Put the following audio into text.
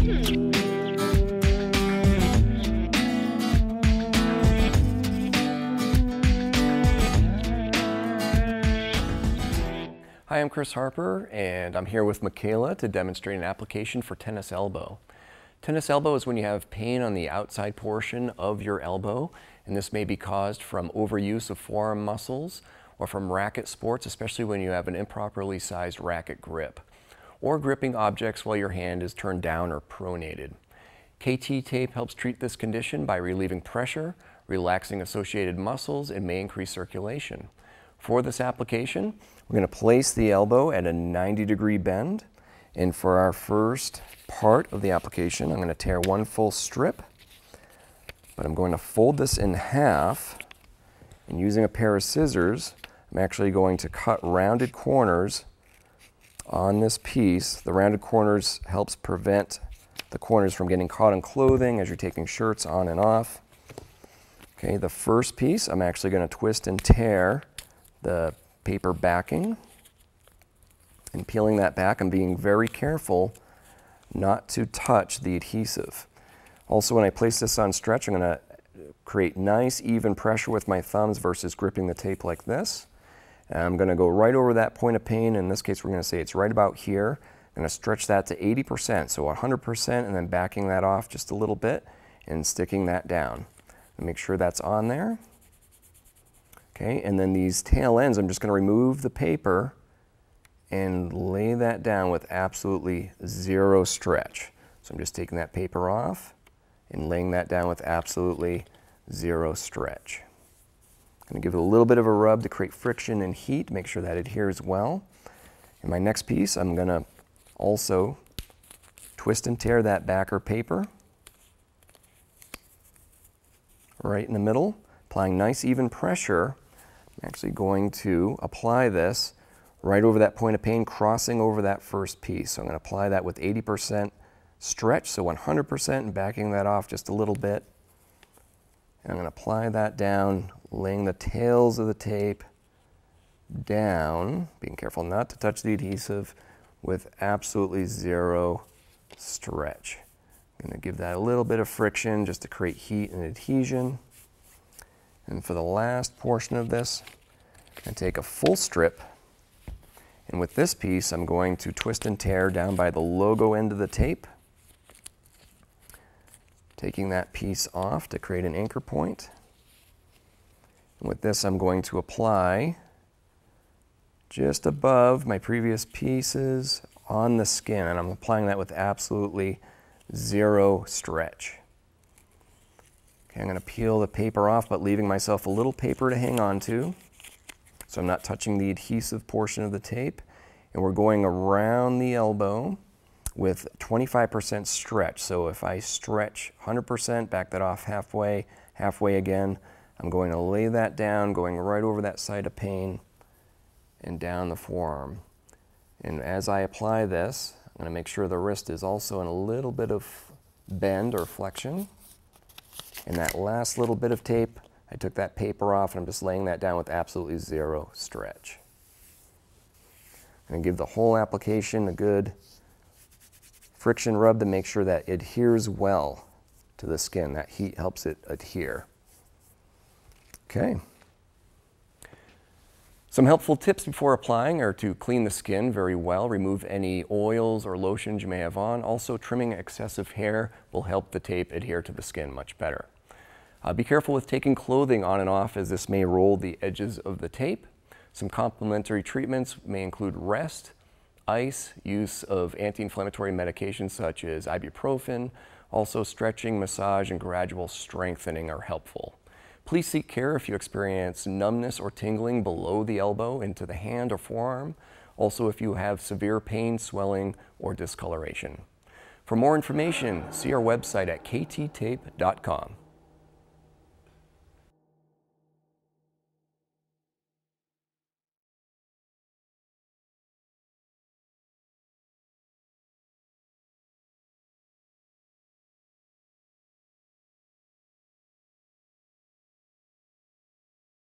Hi, I'm Chris Harper, and I'm here with Michaela to demonstrate an application for tennis elbow. Tennis elbow is when you have pain on the outside portion of your elbow, and this may be caused from overuse of forearm muscles or from racket sports, especially when you have an improperly sized racket grip, or gripping objects while your hand is turned down or pronated. KT tape helps treat this condition by relieving pressure, relaxing associated muscles, and may increase circulation. For this application, we're going to place the elbow at a 90-degree bend, and for our first part of the application, I'm going to tear one full strip, but I'm going to fold this in half, and using a pair of scissors, I'm actually going to cut rounded corners on this piece. The rounded corners helps prevent the corners from getting caught in clothing as you're taking shirts on and off. Okay, the first piece, I'm actually going to twist and tear the paper backing, and peeling that back, I'm being very careful not to touch the adhesive. Also, when I place this on stretch, I'm going to create nice even pressure with my thumbs versus gripping the tape like this. And I'm going to go right over that point of pain. In this case, we're going to say it's right about here. I'm going to stretch that to 80%, so 100%, and then backing that off just a little bit and sticking that down. And make sure that's on there. Okay, and then these tail ends, I'm just going to remove the paper and lay that down with absolutely zero stretch. So I'm just taking that paper off and laying that down with absolutely zero stretch. I'm going to give it a little bit of a rub to create friction and heat, make sure that adheres well. In my next piece, I'm going to also twist and tear that backer paper right in the middle, applying nice even pressure. I'm actually going to apply this right over that point of pain, crossing over that first piece. So I'm going to apply that with 80% stretch, so 100%, and backing that off just a little bit. And I'm going to apply that down, laying the tails of the tape down, being careful not to touch the adhesive, with absolutely zero stretch. I'm going to give that a little bit of friction just to create heat and adhesion. And for the last portion of this, I'm going to take a full strip, and with this piece, I'm going to twist and tear down by the logo end of the tape, taking that piece off to create an anchor point. And with this, I'm going to apply just above my previous pieces on the skin, and I'm applying that with absolutely zero stretch. Okay, I'm going to peel the paper off, but leaving myself a little paper to hang on to, so I'm not touching the adhesive portion of the tape. And we're going around the elbow with 25% stretch. So if I stretch 100%, back that off halfway, halfway again, I'm going to lay that down, going right over that site of pain and down the forearm. And as I apply this, I'm going to make sure the wrist is also in a little bit of bend or flexion. And that last little bit of tape, I took that paper off, and I'm just laying that down with absolutely zero stretch. I'm going to give the whole application a good friction rub to make sure that it adheres well to the skin. That heat helps it adhere. Okay. Some helpful tips before applying are to clean the skin very well, remove any oils or lotions you may have on. Also, trimming excessive hair will help the tape adhere to the skin much better. Be careful with taking clothing on and off, as this may roll the edges of the tape. Some complementary treatments may include rest, ice, use of anti-inflammatory medications such as ibuprofen. Also, stretching, massage, and gradual strengthening are helpful. Please seek care if you experience numbness or tingling below the elbow into the hand or forearm. Also, if you have severe pain, swelling, or discoloration. For more information, see our website at kttape.com.